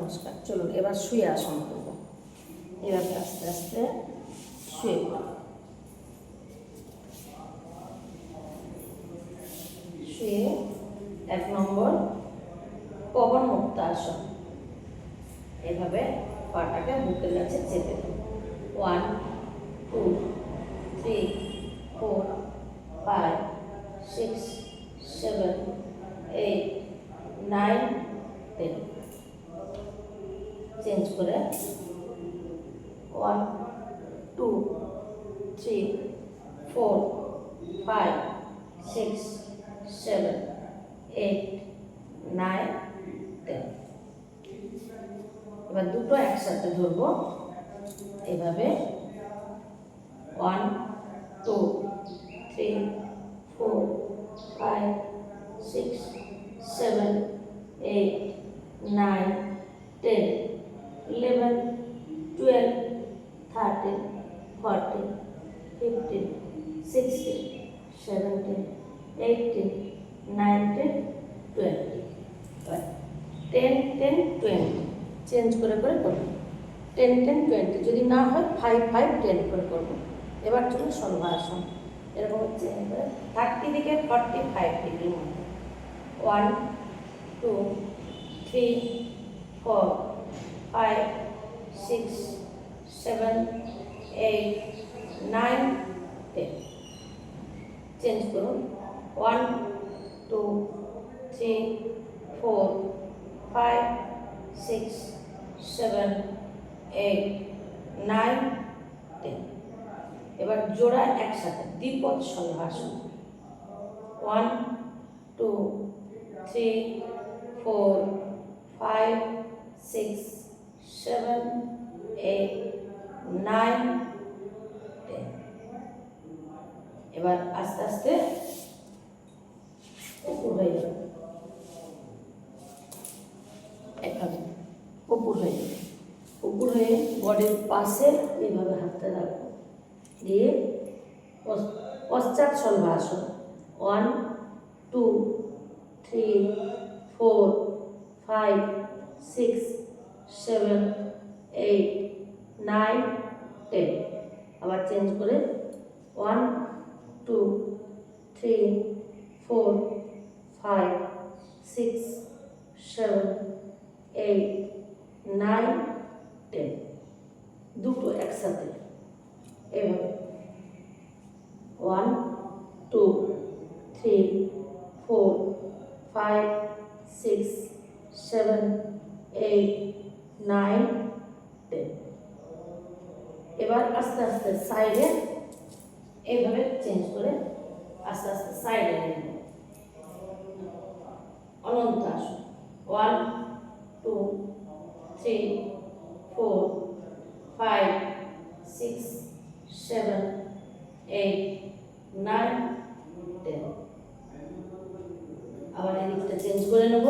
নমস্কার। চলুন এবার শুয়ে আসন করব। এভাবে আস্তে আস্তে শুয়ে পড়ব। শুয়ে 1 নম্বর পবন মুক্ত আসন। এভাবে পাটাকে বুকের কাছে চেপে দেব। 1 2 3 4 5 6 7 8 9 10। চেঞ্জ করে 1 2 3 4 5 6 7 8 9 10। এবার দুটো একসাথে ধরবো এভাবে 1 2 3 4 5 6 7 8 9 10 11 12 13 14 15 16 17 18 19 20। 10 10 20 চেঞ্জ করে করে করব। 10 10 20 যদি না হয় 5 5 10 করে করব। এবার চলুন সর্বাসন। এরকম হচ্ছে 30 থেকে 45 ডিগ্রির মধ্যে। 1 2 3 4 5 6 7 8 9 10। চেঞ্জ করুন 1 2 3 4 5 6 7 8 9 10। এবার জোড়া একসাথে দ্বিপদ সর্বাসন। 1 2 3 4 5 6 7 8 9 10। এবার আস্তে আস্তে উপর হয়ে যাবে। এভাবে উপর হয়ে যাবে। উপর হয়ে বডির পাশে এইভাবে হাতটা রাখবো, দিয়ে পশ্চাৎ সর্বাসন। 1 2 3 4 5 6 7 8 9 10। আবার চেঞ্জ করে 1 2 3 4 5 6 7 8 9 10। দুটো একসাথে এভাবে 1 2 3 4 5 6 7 8 9 10। এবার আস্তে আস্তে সাইডে এইভাবে চেঞ্জ করে আস্তে আস্তে সাইডে নেব। অনন্ত আসন। 1 2 3 4 5 6 7 8 9 10। আবার এই দিকটা চেঞ্জ করে নেব।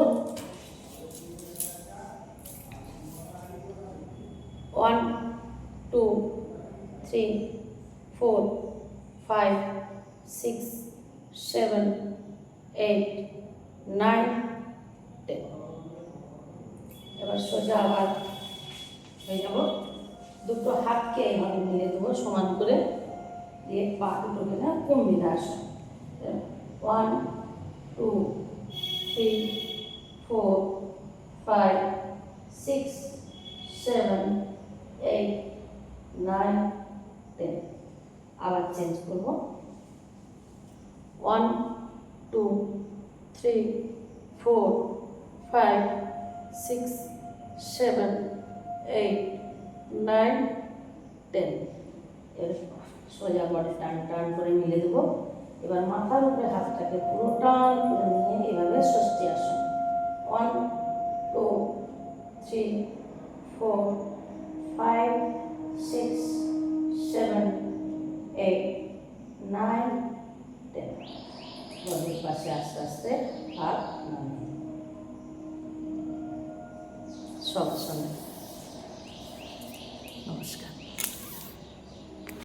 1 2 3 4 5 6 7 8 9 10। এবার সোজা আবার হয়ে যাব। দুটো হাতকে এইভাবে মিলে দেবো সমান করে, দিয়ে পা দুটোকে না কুম্ভীর আসন। 1 2 3 4 5 6 7 8 9 10। আবার চেঞ্জ করব। 1 2 3 4 5 6 7 8 9 10। এর সোজা বডি টান টান করে মিলে দেবো। এবার মাথার উপরে হাতটাকে পুরো টান করে নিয়ে এভাবে ষষ্ঠী আসন। 1 2 3 4 5 6 7 8 9 10। বডির পাশে আস্তে আস্তে হাত নামিয়ে সব সময়। নমস্কার।